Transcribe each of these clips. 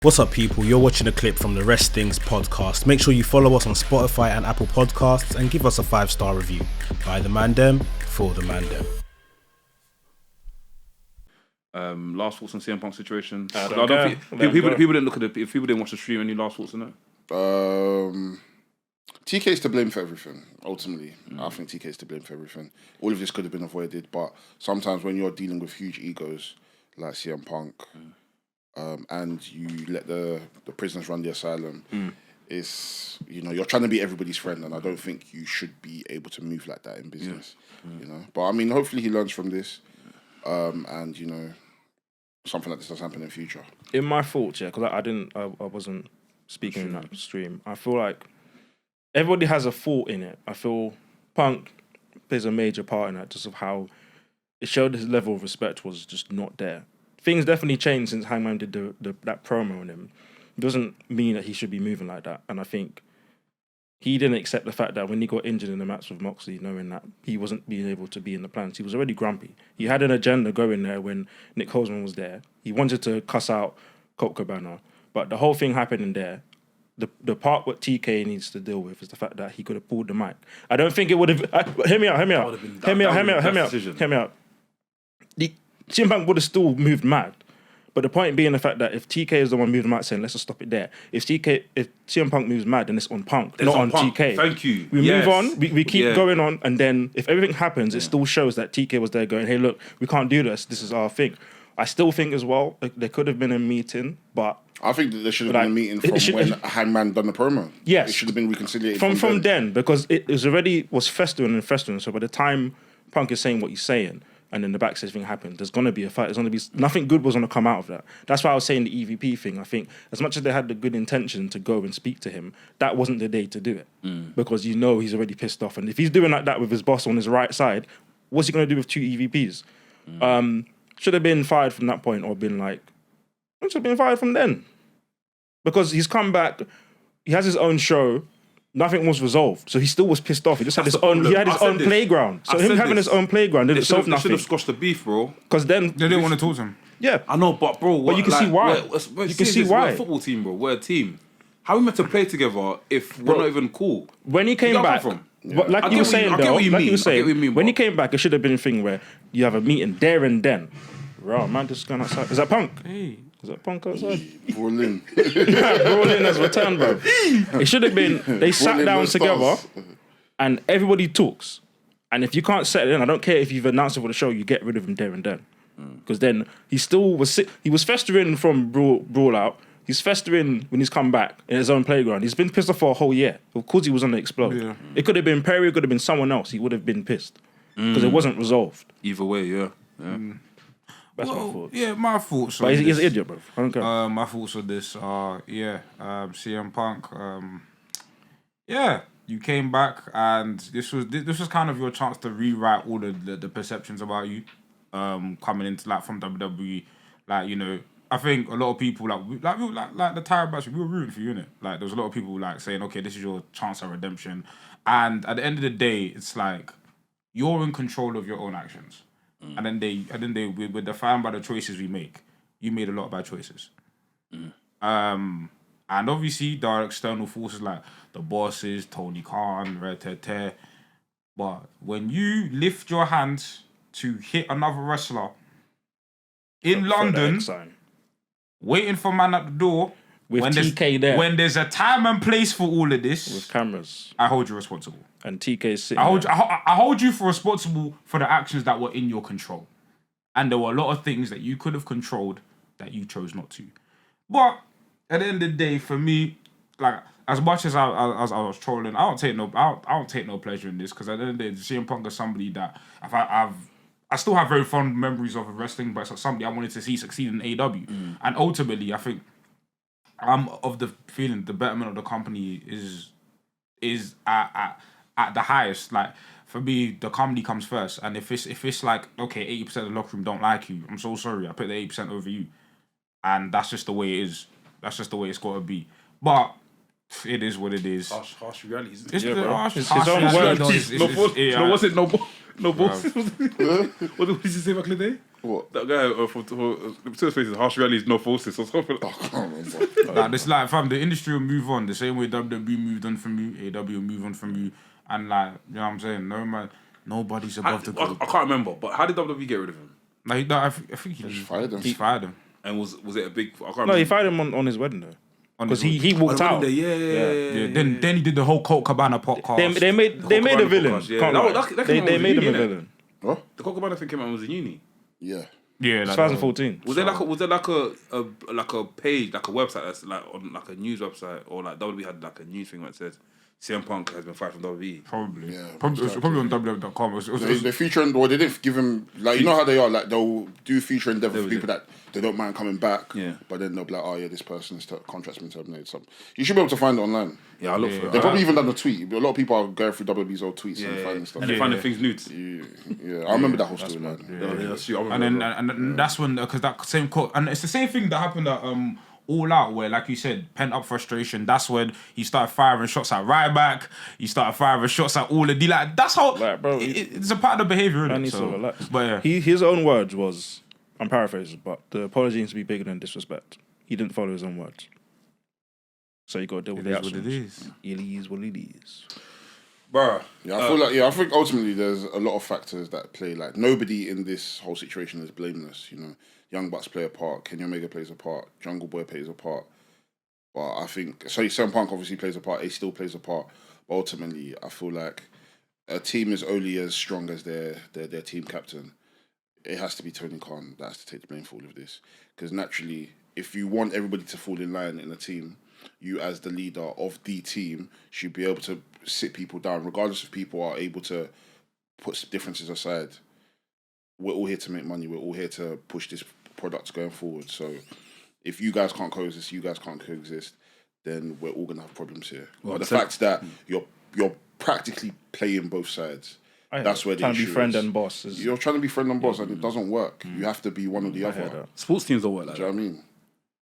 What's up, people? You're watching a clip from the WRESTHINGS podcast. Make sure you follow us on Spotify and Apple Podcasts and give us a 5-star review. By the Mandem, for the Mandem. Last thoughts on CM Punk situation. I People didn't look at it. If people didn't watch the stream, any last thoughts on it? TK's to blame for everything, ultimately. I think TK's to blame for everything. All of this could have been avoided, but sometimes when you're dealing with huge egos like CM Punk, and you let the prisoners run the asylum, it's, you're trying to be everybody's friend, and I don't think you should be able to move like that in business. But I mean, hopefully he learns from this, and something like this does happen in the future. In my thoughts, because I wasn't speaking in that stream. I feel like everybody has a fault in it. I feel Punk plays a major part in that, just of how it showed his level of respect was just not there. Things definitely changed since Hangman did that promo on him. It doesn't mean that he should be moving like that. And I think he didn't accept the fact that when he got injured in the match with Moxley, knowing that he wasn't being able to be in the plans, he was already grumpy. He had an agenda going there when Nick Holzman was there. He wanted to cuss out Colt Cabana. But the whole thing happened in there. The part what TK needs to deal with is the fact that he could have pulled the mic. I don't think it would have... Hear me out. CM Punk would have still moved mad. But the point being the fact that if TK is the one moving mad saying, let's just stop it there. If CM Punk moves mad, then it's on Punk, not on TK. Thank you. We move on, we keep going on, and then if everything happens, it still shows that TK was there going, hey, look, we can't do this. This is our thing. I still think as well, there could have been a meeting, but... I think that there should have been a meeting from when Hangman done the promo. Yes. It should have been reconciliated from then, because it was festering. So by the time Punk is saying what he's saying, and then the backstage thing happened, there's going to be a fight. There's going to be... Nothing good was going to come out of that. That's why I was saying the EVP thing. I think as much as they had the good intention to go and speak to him, that wasn't the day to do it. Because he's already pissed off. And if he's doing like that with his boss on his right side, what's he going to do with two EVPs? Should have been fired from that point, or been like... Should have been fired from then. Because he's come back, he has his own show, nothing was resolved. So he still was pissed off. He just had his own playground. So him having his own playground didn't solve nothing. They should have squashed the beef, bro. Because then... They didn't want to talk to him. Yeah. I know, but bro... But you can see why. You can see why. We're a football team, bro. We're a team. How are we meant to play together if we're not even cool? When he came back... But like you were saying, when he came back, it should have been a thing where you have a meeting there and then. Bro, man, just going outside. Is that Punk? Hey. Is that Punk outside? Brawling. Brawling has returned, bro. It should have been, they sat down together and everybody talks. And if you can't settle in, I don't care if you've announced it for the show, you get rid of him there and then. Because then he still was he was festering from Brawl Out. He's festering when he's come back in his own playground. He's been pissed off for a whole year. Of course he was going to explode. Yeah. It could have been Perry, it could have been someone else. He would have been pissed. Because it wasn't resolved. Either way, yeah. That's my thoughts. Yeah, my thoughts. But he's an idiot, bro. I don't care. My thoughts on this are, CM Punk. You came back, and this was kind of your chance to rewrite all the perceptions about you, coming into from WWE. I think a lot of people like the Tyra Bash, we were rooting for you, innit? Like there was a lot of people saying, okay, this is your chance at redemption, and at the end of the day, it's like you're in control of your own actions. And then they we're defined by the choices we make. You made a lot of bad choices. And obviously there are external forces like the bosses, Tony Khan, but when you lift your hands to hit another wrestler in London, waiting for man at the door, with TK there, when there's a time and place for all of this, with cameras, I hold you responsible. And TK sitting I hold you for responsible for the actions that were in your control. And there were a lot of things that you could have controlled that you chose not to. But at the end of the day, for me, as much as I was trolling, I don't take no pleasure in this, because at the end of the day, CM Punk is somebody that I still have very fond memories of wrestling, but it's somebody I wanted to see succeed in AEW. And ultimately, I think I'm of the feeling the betterment of the company is at the highest. Like for me, the company comes first, and if it's like, okay, 80% of the locker room don't like you, I'm so sorry, I put the 80% over you, and that's just the way it is. That's just the way it's got to be. But it is what it is. Harsh realities. It's the harsh. It's his own words. No balls. What did you say back in the day? What? That guy for two spaces, harsh realities, no forces or something. I can't remember. Like, it's like, fam, the industry will move on the same way WWE moved on from you, AEW will move on from you, and like, you know what I'm saying? No man, nobody's above the group. I can't remember, but how did WWE get rid of him? Like, no, I think he fired him. He fired him. And was it a big? I can't No, remember. he fired him on his wedding though. Because his he walked out. Yeah. Then he did the whole Colt Cabana podcast. They made a villain. Podcast, yeah. Can't That- lie. that came out They with made him a uni, innit? villain. What? The Colt Cabana thing came out when I was in uni. Yeah. Yeah, like, 2014. Was there like a page, like a website that's like on like a news website, or like WWE had like a news thing that says CM Punk has been fired from WWE? Probably. Yeah, Probably, it was probably on WWE.com. They featuring, or they didn't give him, like, you know how they are, like, they'll do feature endeavour for people that they don't mind coming back, Yeah. but then they'll be like, oh yeah, this person's contract's been terminated. So you should be able to find it online. Yeah, I look for it. They probably even done a tweet. A lot of people are going through WWE's old tweets and finding stuff. And they're finding things nudes. Yeah, I remember that whole storyline. Yeah, shoot, I And remember then and that's when, because that same quote, and it's the same thing that happened at All Out, where, like you said, pent up frustration. That's when he started firing shots at Ryback. He started firing shots at all the D. Like, that's how. Like, bro, it's a part of the behavior. I Innit? need So, to relax. but yeah, His own words was, I'm paraphrasing, but the apology needs to be bigger than disrespect. He didn't follow his own words. So you got to deal with it the is what actions. it is. It is what it is. Bruh. Yeah, I think ultimately there's a lot of factors that play. Like, nobody in this whole situation is blameless. You know, Young Bucks play a part, Kenny Omega plays a part, Jungle Boy plays a part. But I think, so CM Punk obviously plays a part, Ace still plays a part. But ultimately, I feel like a team is only as strong as their team captain. It has to be Tony Khan that has to take the blame for all of this. Because naturally, if you want everybody to fall in line in a team, you as the leader of the team should be able to sit people down, regardless if people are able to put differences aside. We're all here to make money. We're all here to push this product going forward. So if you guys can't coexist, you guys can't coexist, then we're all gonna have problems here. Well, but the fact that you're practically playing both sides, that's where the trying to issue be friend is. and boss. Is, You're trying to be friend and boss, and it doesn't work. You have to be one or the I hear other. that. Sports teams don't work like Do you know that. what I mean?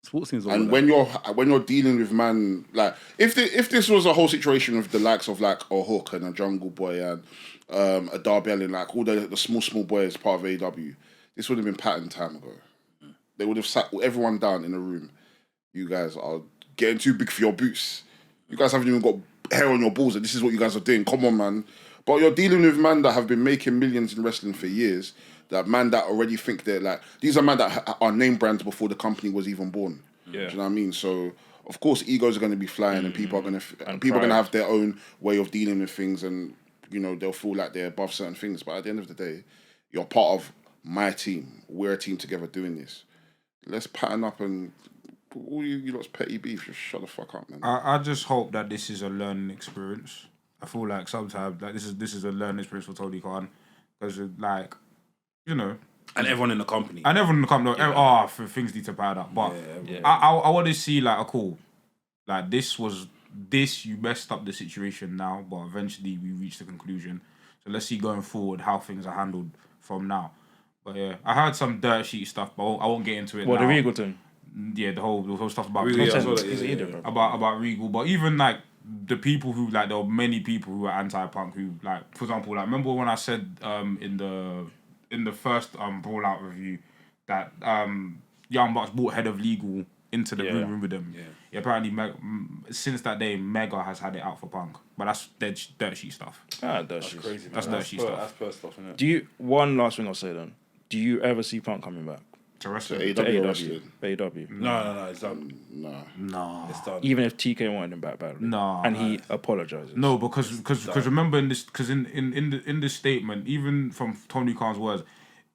Sports teams don't And work like when you're dealing with man, like if this was a whole situation with the likes of like a Hook and a Jungle Boy and a Darby Allin, like all the small boys part of AEW, this would have been patterned time ago. They would have sat everyone down in a room. You guys are getting too big for your boots. You guys haven't even got hair on your balls, and this is what you guys are doing. Come on, man. But you're dealing with men that have been making millions in wrestling for years. That man that already think they're like, these are men that are name brands before the company was even born. Yeah. Do you know what I mean? So of course egos are going to be flying, and people are going And to pride. have their own way of dealing with things, and you know they'll feel like they're above certain things. But at the end of the day, you're part of my team. We're a team together doing this. Let's pattern up, and all you lot's petty beef, just shut the fuck up, man. I just hope that this is a learning experience. I feel like sometimes like this is a learning experience for Tony Khan, because like, you know, and everyone in the company. and everyone in the company, things need to pad up. But Yeah. I want to see like a cool, like this you messed up the situation now, but eventually we reached the conclusion. So let's see going forward how things are handled from now. But yeah, I heard some dirt sheet stuff, but I won't get into it. What, now. the Regal thing? Yeah, the whole stuff about Regal, Regal. yeah, I saw that, He's an yeah, idiot, yeah. bro. about Regal, but even like the people who like there were many people who were anti-punk who like, for example, like remember when I said in the first Brawl Out review that Young Bucks brought head of legal into the room with them. Yeah, apparently since that day Mega has had it out for Punk, but that's dirt sheet stuff. That's Crazy. That's dirt sheet stuff. That's per stuff, isn't it? Do you? One last thing I'll say then. Do you ever see Punk coming back To wrestling. AEW to AEW? wrestling. AEW. No, it's done. Nah. No. It's done. Even if TK wanted him back badly. No. And he apologizes. No, because remember in this statement, even from Tony Khan's words,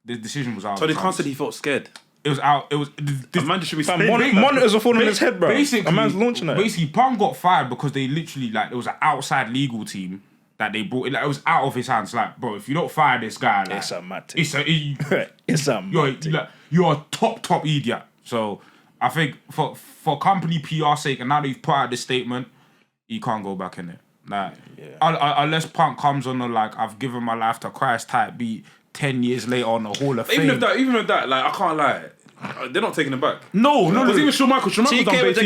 the decision was out. Tony of Khan hands. said he felt scared. It was out. It was. A man should be Fam, scared. monitors are falling on his head, bro. Basically, A man's launching it. Basically, Punk got fired because they literally like there was an outside legal team that they brought. Like, it was out of his hands. Like, bro, if you don't fire this guy, like, It's a mad thing. It's a. It's a mad thing. You're a top idiot. So I think for company PR sake, and now that you've put out this statement, you can't go back in it. Like, unless Punk comes on a like I've given my life to Christ type beat 10 years later on the Hall of Fame. Even with that, like I can't lie, they're not taking it back. No. Because even Shawn Michaels TK on will take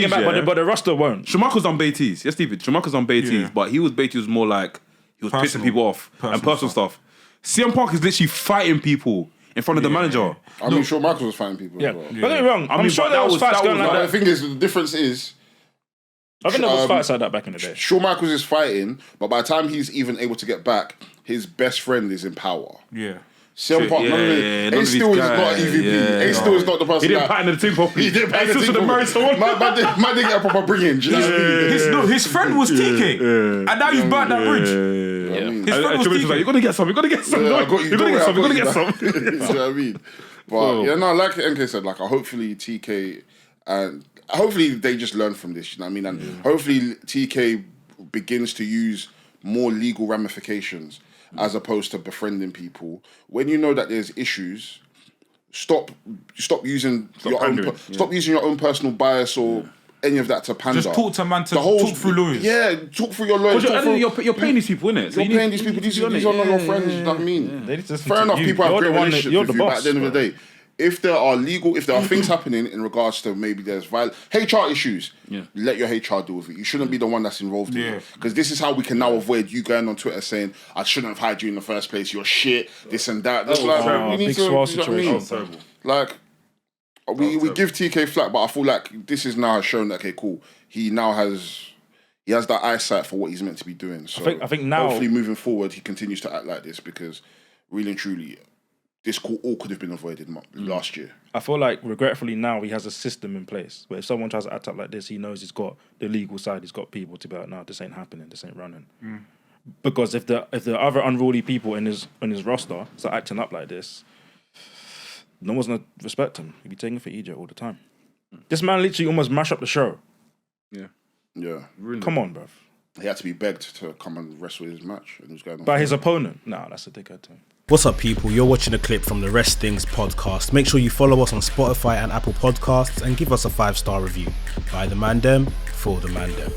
it back, Beatties, but the roster won't. Shawn Michaels on Beatties. Yes, Stupid. Shawn Michaels on Beatties, Yeah. but Beatties was more like he was Personal. pissing people off and personal stuff. CM Punk is literally fighting people in front of the manager. I mean, Shawn Michaels was fighting people. Yeah. As well. Don't get me wrong. I'm mean, sure but there that was was- fights that going was like But that. the thing is, the difference is, I think there was fights like that back in the day. Shawn Michaels is fighting, but by the time he's even able to get back, his best friend is in power. Yeah. CM Punk, none of it. Ace Steel is not EVP. Ace Steel is not the person. He didn't that- pattern the team properly. He didn't pattern the Ace team Steel properly. should have married someone. Man didn't get a proper bring-in. Do you know what I mean? His friend was TK, and now you've burnt that bridge. His friend was Triple H was like, TK. you gotta get some. You gotta get some. Yeah, I You got you. gotta get some. You gotta I get got some. you. Do you know what I mean? But yeah, no, like NK said, like hopefully TK and hopefully they just learn from this. You know what I mean? And hopefully TK begins to use more legal ramifications as opposed to befriending people. When you know that there's issues, stop using your pandering, own stop using your own personal bias or any of that to pander. Just talk to man to talk through lawyers. Yeah, talk through your lawyers. You're paying these people, innit? You're paying these people. These are not your friends. You know what I mean? They just Fair enough. you. People have You're great the one that- relationships you're with the you, but boss, at the end of the day, if there are things happening in regards to maybe there's HR issues, let your HR deal with it. You shouldn't be the one that's involved in it. Because this is how we can now avoid you going on Twitter saying, I shouldn't have hired you in the first place, you're shit, this and that. That's we need big to, swell you know what I mean? situation. Like, we give TK flack, but I feel like this is now shown that, okay, cool, he now has that eyesight for what he's meant to be doing. So I think now, hopefully moving forward, he continues to act like this because really and truly, this all could have been avoided last year. I feel like, regretfully, now he has a system in place where if someone tries to act up like this, he knows he's got the legal side, he's got people to be like, no, this ain't happening, this ain't running. Because if the other unruly people in his roster start acting up like this, no one's gonna respect him. He'll be taking for EJ all the time. This man literally almost mashed up the show. Yeah. Come on, bruv. He had to be begged to come and wrestle his match, and he was going on. By his opponent. Nah, that's a dickhead thing. What's up, people? You're watching a clip from the WRESTHINGS podcast. Make sure you follow us on Spotify and Apple Podcasts and give us a 5-star review. By the Mandem, for the Mandem.